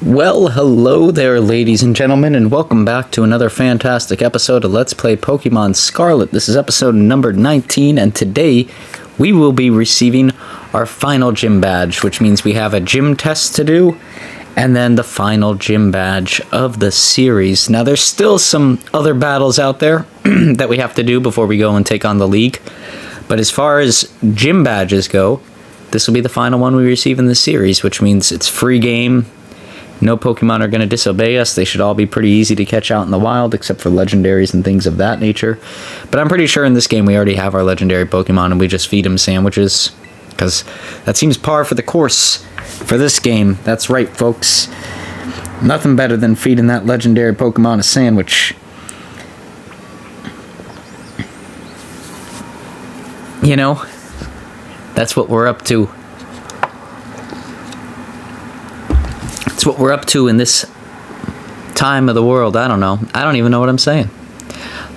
Well, hello there, ladies and gentlemen, and welcome back to another fantastic episode of Let's Play Pokemon Scarlet. This is episode number 19, and today we will be receiving our final gym badge, which means we have a gym test to do, and then the final gym badge of the series. Now, there's still some other battles out there that we have to do before we go and take on the league, but as far as gym badges go, this will be the final one we receive in the series, which means it's free game. No Pokemon are going to disobey us. They should all be pretty easy to catch out in the wild, except for legendaries and things of that nature. But I'm pretty sure in this game we already have our legendary Pokemon and we just feed them sandwiches, because that seems par for the course for this game. That's right, folks. Nothing better than feeding that legendary Pokemon a sandwich. You know, that's what we're up to. It's what we're up to in this time of the world. I don't know. I don't even know what I'm saying.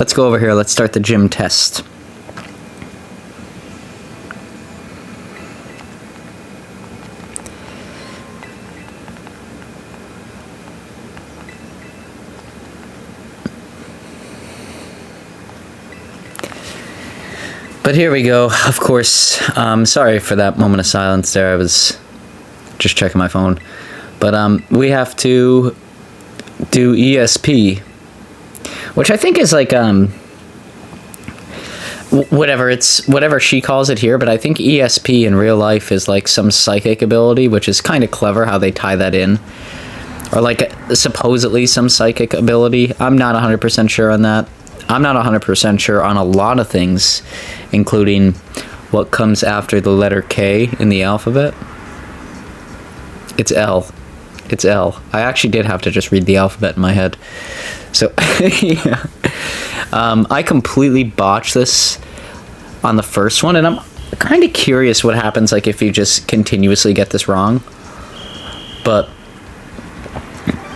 Let's go over here. Let's start the gym test. But here we go. Of course, sorry for that moment of silence there. I was just checking my phone. But we have to do ESP, which I think is like whatever she calls it here. But I think ESP in real life is like some psychic ability, which is kind of clever how they tie that in, or like supposedly some psychic ability. I'm not 100% sure on that. I'm not 100% sure on a lot of things, including what comes after the letter K in the alphabet. It's L. It's L. I actually did have to just read the alphabet in my head. So, yeah. I completely botched this on the first one, and I'm kind of curious what happens like if you just continuously get this wrong. But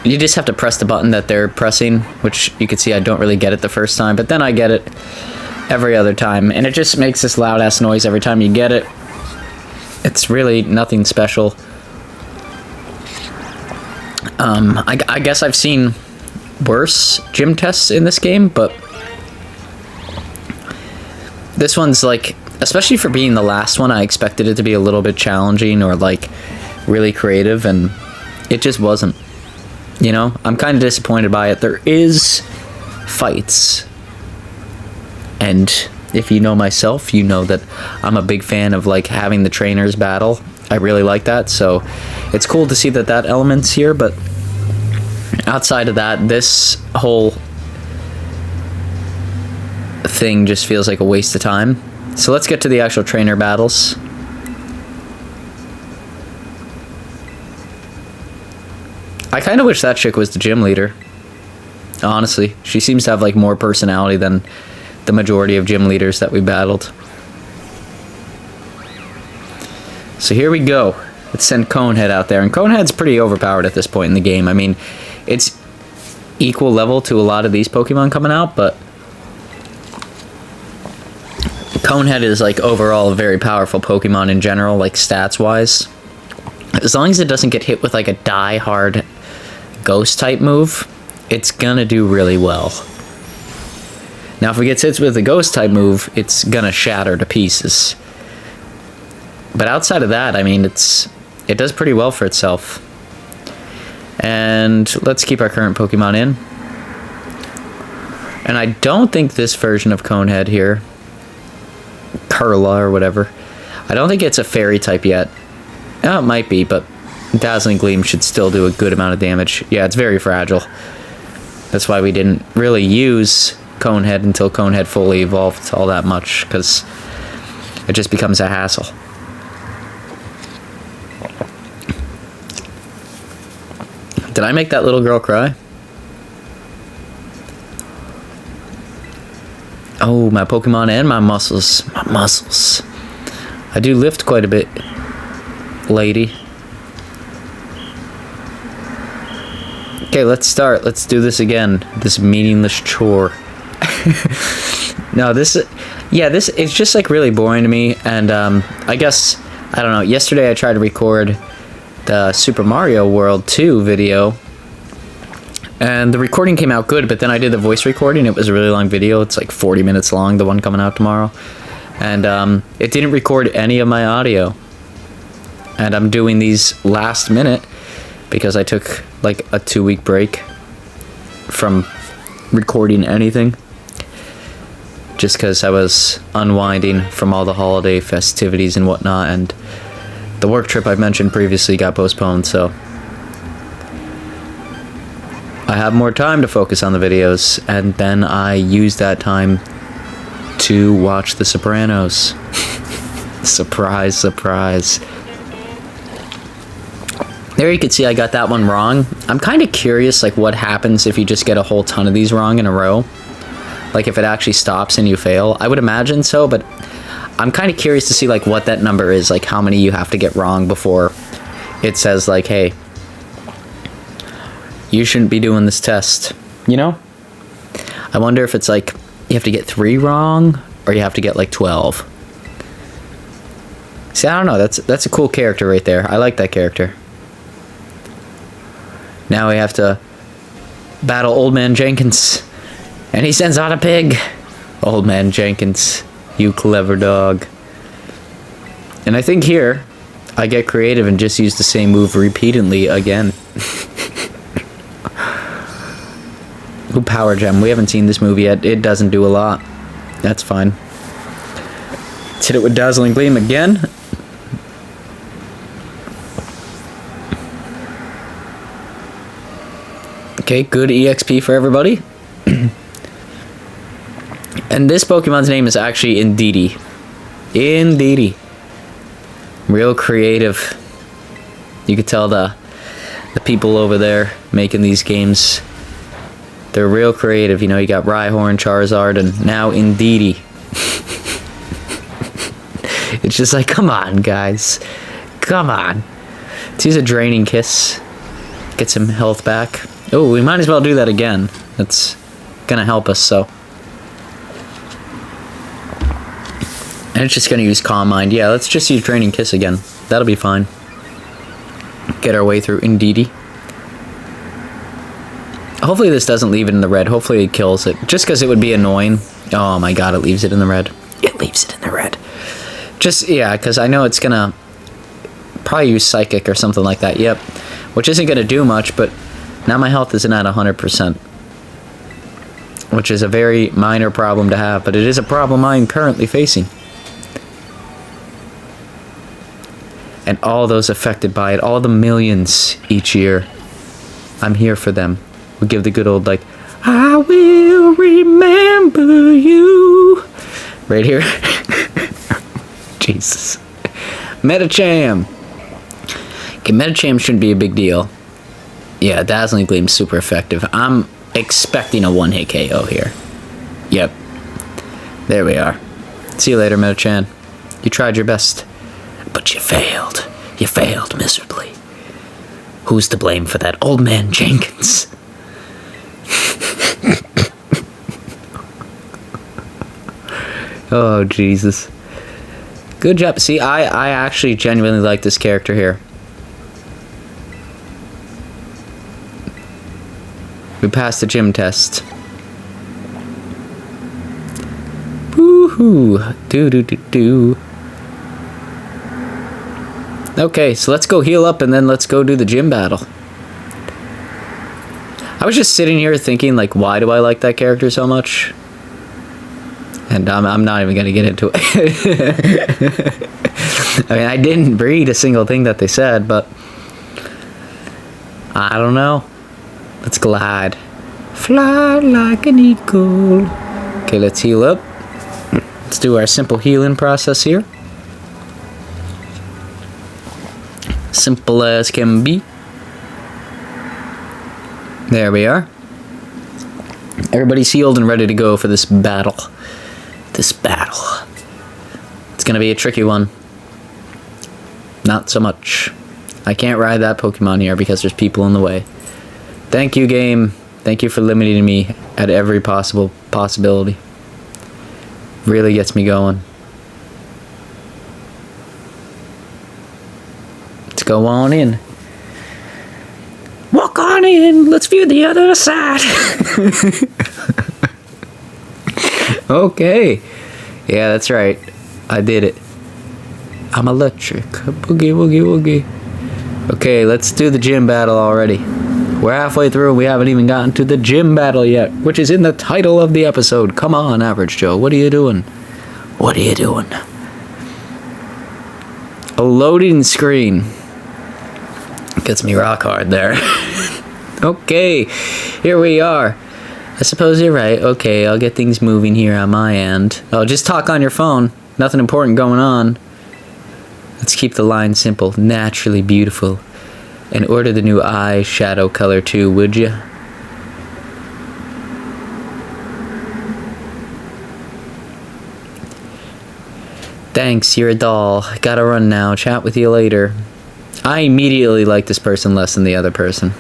you just have to press the button that they're pressing, which you can see I don't really get it the first time, but then I get it every other time, and it just makes this loud-ass noise every time you get it. It's really nothing special. I guess I've seen worse gym tests in this game, but this one's like, especially for being the last one, I expected it to be a little bit challenging or like really creative, and it just wasn't. You know, I'm kind of disappointed by it. There is fights, and if you know myself, you know that I'm a big fan of like having the trainers battle. I really like that, so it's cool to see that element's here, but outside of that, this whole thing just feels like a waste of time. So let's get to the actual trainer battles. I kind of wish that chick was the gym leader. Honestly, she seems to have like more personality than the majority of gym leaders that we battled. So here we go. Let's send Conehead out there. And Conehead's pretty overpowered at this point in the game. I mean, it's equal level to a lot of these Pokemon coming out, but Conehead is like overall a very powerful Pokemon in general, like stats-wise. As long as it doesn't get hit with like a die-hard Ghost-type move, it's gonna do really well. Now, if it gets hit with a Ghost-type move, it's gonna shatter to pieces. But outside of that, I mean, it does pretty well for itself. And let's keep our current Pokemon in. And I don't think this version of Conehead here, Curla or whatever, I don't think it's a fairy type yet. Oh, it might be, but Dazzling Gleam should still do a good amount of damage. Yeah, it's very fragile. That's why we didn't really use Conehead until Conehead fully evolved all that much, because it just becomes a hassle. Did I make that little girl cry? Oh, my Pokemon and my muscles. My muscles. I do lift quite a bit, lady. Okay, let's start. Let's do this again. This meaningless chore. No, this it's just like really boring to me, and I guess, I don't know, yesterday I tried to record the Super Mario World 2 video, and the recording came out good, but then I did the voice recording. It was a really long video. It's like 40 minutes long, the one coming out tomorrow. And it didn't record any of my audio. And I'm doing these last minute because I took like a 2-week break from recording anything. Just because I was unwinding from all the holiday festivities and whatnot, and the work trip I mentioned previously got postponed, so I have more time to focus on the videos, and then I use that time to watch The Sopranos. Surprise, surprise. There you can see I got that one wrong. I'm kind of curious like what happens if you just get a whole ton of these wrong in a row. Like if it actually stops and you fail. I would imagine so, but I'm kind of curious to see like what that number is, like how many you have to get wrong before it says like, hey, you shouldn't be doing this test, you know? I wonder if it's like you have to get 3 wrong or you have to get like 12. See, I don't know. That's a cool character right there. I like that character. Now we have to battle Old Man Jenkins. And he sends out a pig. Old Man Jenkins, you clever dog. And I think here, I get creative and just use the same move repeatedly again. Ooh, Power Gem. We haven't seen this move yet. It doesn't do a lot. That's fine. Let's hit it with Dazzling Gleam again. Okay, good EXP for everybody. And this Pokemon's name is actually Indeedee. Indeedee. Real creative. You could tell the people over there making these games, they're real creative. You know, you got Rhyhorn, Charizard, and now Indeedee. It's just like, come on, guys. Come on. Let's use a Draining Kiss. Get some health back. Oh, we might as well do that again. That's gonna help us, so. And it's just gonna use Calm Mind. Yeah, let's just use Draining Kiss again. That'll be fine. Get our way through Indeedee. Hopefully this doesn't leave it in the red. Hopefully it kills it. Just because it would be annoying. Oh my god, it leaves it in the red. It leaves it in the red. Just, yeah, because I know it's gonna probably use Psychic or something like that. Yep. Which isn't gonna do much, but now my health isn't at 100%. Which is a very minor problem to have, but it is a problem I'm currently facing. And all those affected by it, all the millions each year, I'm here for them. We give the good old, like, I will remember you. Right here. Jesus. Metacham. Okay, Metacham shouldn't be a big deal. Yeah, Dazzling Gleam's super effective. I'm expecting a one-hit KO here. Yep. There we are. See you later, Metachan. You tried your best. But you failed. You failed miserably. Who's to blame for that? Old Man Jenkins. Oh, Jesus. Good job. See, I actually genuinely like this character here. We passed the gym test. Woohoo! Do. Okay, so let's go heal up and then let's go do the gym battle. I was just sitting here thinking, like, why do I like that character so much? And I'm not even gonna get into it. I mean, I didn't read a single thing that they said, but I don't know. Let's glide. Fly like an eagle. Okay, let's heal up. Let's do our simple healing process here. Simple as can be. There we are. Everybody's healed and ready to go for this battle. This battle. It's gonna be a tricky one. Not so much. I can't ride that Pokemon here because there's people in the way. Thank you, game. Thank you for limiting me at every possible possibility. Really gets me going. Let's go on in. on in. Let's view the other side. Okay. Yeah, that's right. I did it. I'm electric. Boogie, woogie, woogie. Okay, let's do the gym battle already. We're halfway through. We haven't even gotten to the gym battle yet, which is in the title of the episode. Come on, Average Joe. What are you doing? What are you doing? A loading screen. Gets me rock hard there. Okay, here we are. I suppose you're right. Okay, I'll get things moving here on my end. Oh, just talk on your phone. Nothing important going on. Let's keep the line simple, naturally beautiful. And order the new eye shadow color too, would you? Thanks, you're a doll. Gotta run now. Chat with you later. I immediately like this person less than the other person.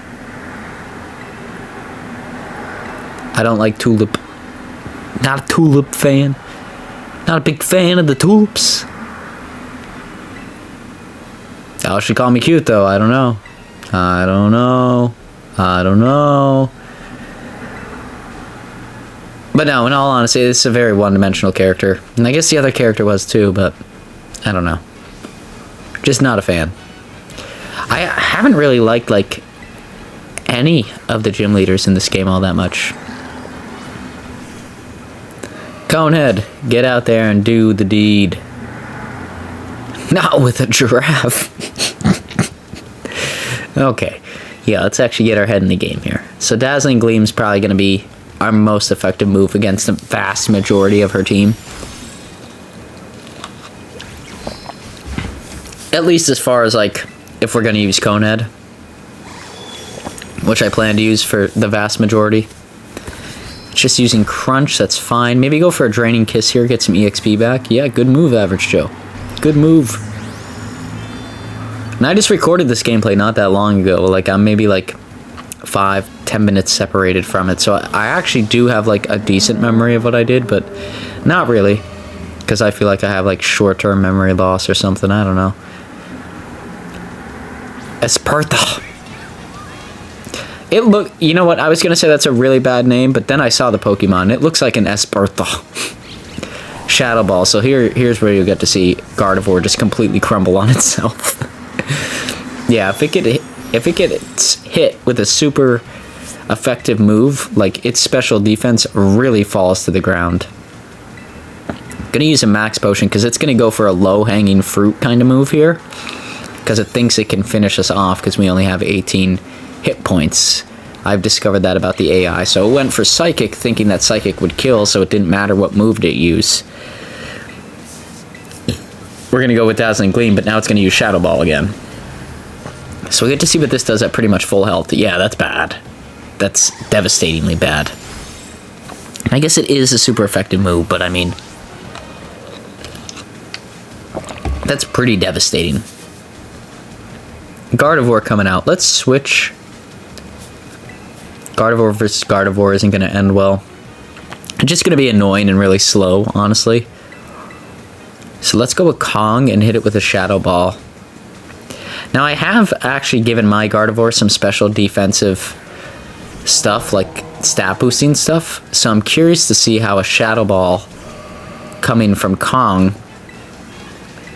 I don't like Tulip. Not a Tulip fan. Not a big fan of the tulips. Y'all should call me cute though. I don't know. I don't know. I don't know. But no, in all honesty, this is a very one-dimensional character. And I guess the other character was too, but I don't know. Just not a fan. I haven't really liked, like, any of the gym leaders in this game all that much. Conehead, get out there and do the deed. Not with a giraffe. Okay. Yeah, let's actually get our head in the game here. So Dazzling Gleam's probably going to be our most effective move against the vast majority of her team. At least as far as, like, if we're going to use Conehead. Which I plan to use for the vast majority. Just using Crunch, that's fine. Maybe go for a Draining Kiss here, get some EXP back. Yeah, good move, Average Joe. Good move. And I just recorded this gameplay not that long ago. Like, I'm maybe like 5-10 minutes separated from it. So I actually do have like a decent memory of what I did, but not really. Because I feel like I have like short-term memory loss or something. I don't know. Espertha. It look, you know what? I was gonna say that's a really bad name, but then I saw the Pokemon. It looks like an Espertha. Shadow Ball. So here's where you get to see Gardevoir just completely crumble on itself. Yeah, if it gets hit with a super effective move, like its special defense really falls to the ground. Gonna use a Max Potion because it's gonna go for a low-hanging fruit kind of move here, because it thinks it can finish us off because we only have 18 hit points. I've discovered that about the AI. So it went for Psychic thinking that Psychic would kill, so it didn't matter what move it used. We're going to go with Dazzling Gleam, but now it's going to use Shadow Ball again. So we get to see what this does at pretty much full health. Yeah, that's bad. That's devastatingly bad. I guess it is a super effective move, but I mean, that's pretty devastating. Gardevoir coming out. Let's switch. Gardevoir versus Gardevoir isn't going to end well. It's just going to be annoying and really slow, honestly. So let's go with Kong and hit it with a Shadow Ball. Now I have actually given my Gardevoir some special defensive stuff, like stat boosting stuff. So I'm curious to see how a Shadow Ball coming from Kong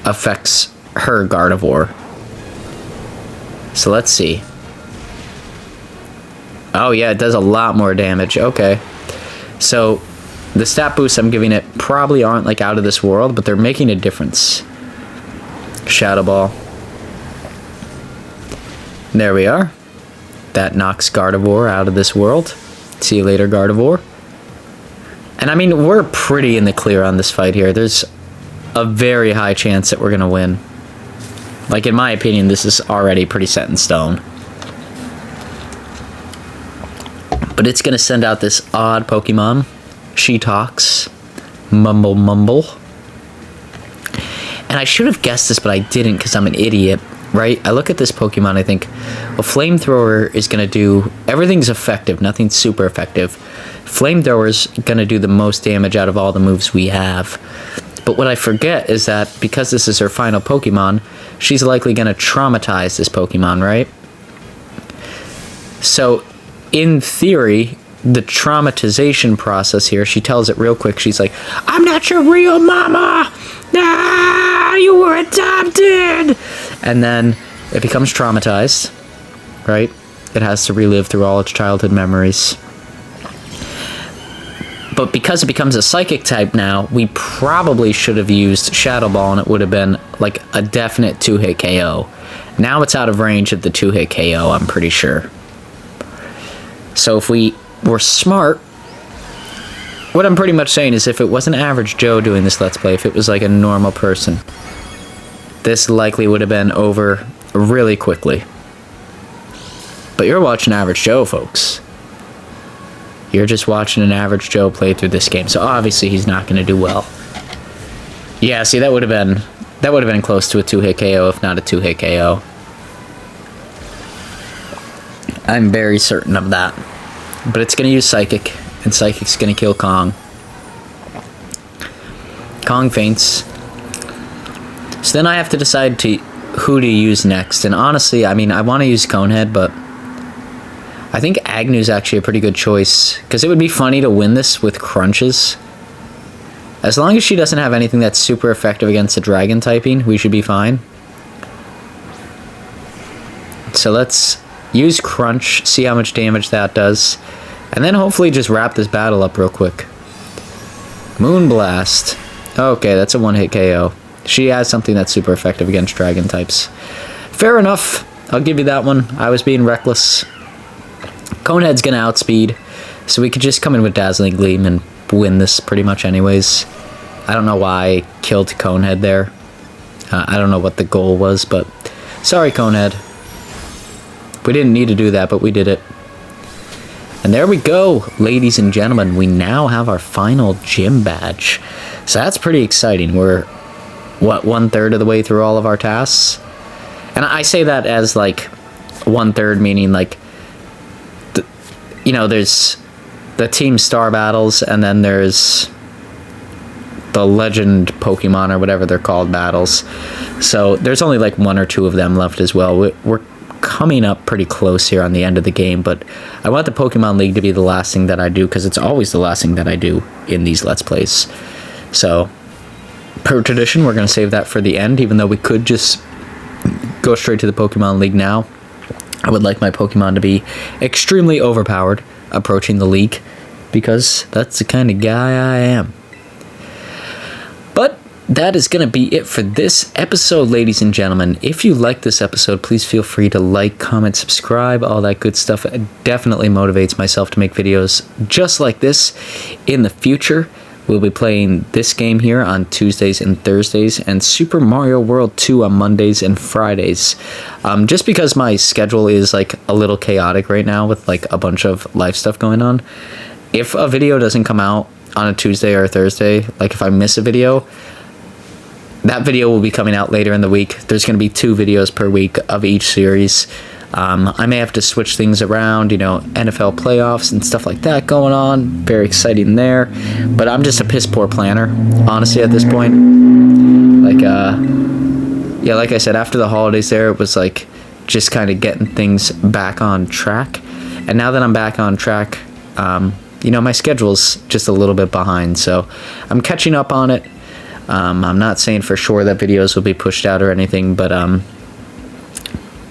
affects her Gardevoir. So let's see. Oh yeah, it does a lot more damage. Okay. So the stat boosts I'm giving it probably aren't like out of this world, but they're making a difference. Shadow Ball. There we are. That knocks Gardevoir out of this world. See you later, Gardevoir. And I mean, we're pretty in the clear on this fight here. There's a very high chance that we're going to win. Like, in my opinion, this is already pretty set in stone. But it's going to send out this odd Pokemon. She talks. Mumble Mumble. And I should have guessed this, but I didn't because I'm an idiot, right? I look at this Pokemon, I think, well, Flamethrower is going to do... Everything's effective, nothing's super effective. Flamethrower's going to do the most damage out of all the moves we have. But what I forget is that because this is her final Pokemon, she's likely going to traumatize this Pokemon, right? So, in theory, the traumatization process here, she tells it real quick. She's like, I'm not your real mama! Ah, you were adopted! And then it becomes traumatized, right? It has to relive through all its childhood memories. But because it becomes a psychic type now, we probably should have used Shadow Ball, and it would have been like a definite 2-hit KO. Now it's out of range of the 2-hit KO, I'm pretty sure. So if we were smart, what I'm pretty much saying is if it was an average Joe doing this Let's Play, if it was like a normal person, this likely would have been over really quickly. But you're watching Average Joe, folks. You're just watching an Average Joe play through this game, so obviously he's not going to do well. Yeah, see, that would have been close to a 2-hit KO, if not a 2-hit KO. I'm very certain of that. But it's going to use Psychic, and Psychic's going to kill Kong. Kong faints. So then I have to decide who to use next. And honestly, I mean, I want to use Conehead, but I think Agnew's actually a pretty good choice. Because it would be funny to win this with Crunches. As long as she doesn't have anything that's super effective against the Dragon typing, we should be fine. So let's use Crunch, see how much damage that does, and then hopefully just wrap this battle up real quick. Moonblast. Okay, that's a 1-hit KO. She has something that's super effective against Dragon types. Fair enough. I'll give you that one. I was being reckless. Conehead's gonna outspeed, so we could just come in with Dazzling Gleam and win this pretty much anyways. I don't know why I killed Conehead there. I don't know what the goal was, but sorry, Conehead. We didn't need to do that, but we did it. And there we go, ladies and gentlemen. We now have our final gym badge. So that's pretty exciting. We're, what, 1/3 of the way through all of our tasks? And I say that as, like, 1/3, meaning, like, you know, there's the Team Star battles, and then there's the Legend Pokemon, or whatever they're called, battles. So there's only, like, 1 or 2 of them left as well. We're coming up pretty close here on the end of the game, but I want the Pokemon League to be the last thing that I do, because it's always the last thing that I do in these Let's Plays. So, per tradition, we're going to save that for the end, even though we could just go straight to the Pokemon League now. I would like my Pokemon to be extremely overpowered approaching the League, because that's the kind of guy I am. But that is going to be it for this episode, ladies and gentlemen. If you like this episode, please feel free to like, comment, subscribe, all that good stuff. It definitely motivates myself to make videos just like this in the future. We'll be playing this game here on Tuesdays and Thursdays, and Super Mario World 2 on Mondays and Fridays. Just because my schedule is like a little chaotic right now with like a bunch of life stuff going on. If a video doesn't come out on a Tuesday or a Thursday, like if I miss a video, that video will be coming out later in the week. There's going to be 2 videos per week of each series. I may have to switch things around, you know, NFL playoffs and stuff like that going on. Very exciting there. But I'm just a piss poor planner, honestly, at this point. Like, yeah, like I said, after the holidays there, it was like just kind of getting things back on track. And now that I'm back on track, you know, my schedule's just a little bit behind. So I'm catching up on it. I'm not saying for sure that videos will be pushed out or anything, but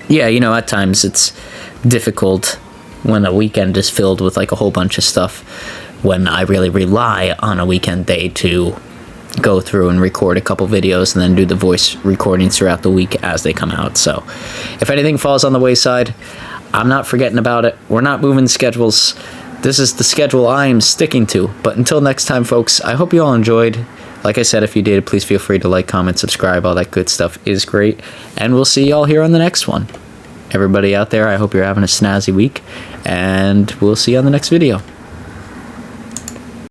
yeah, you know, at times it's difficult when a weekend is filled with like a whole bunch of stuff, when I really rely on a weekend day to go through and record a couple videos and then do the voice recordings throughout the week as they come out. So if anything falls on the wayside, I'm not forgetting about it. We're not moving schedules. This is the schedule I am sticking to. But until next time, folks, I hope you all enjoyed. Like I said, if you did, please feel free to like, comment, subscribe. All that good stuff is great. And we'll see y'all here on the next one. Everybody out there, I hope you're having a snazzy week. And we'll see you on the next video.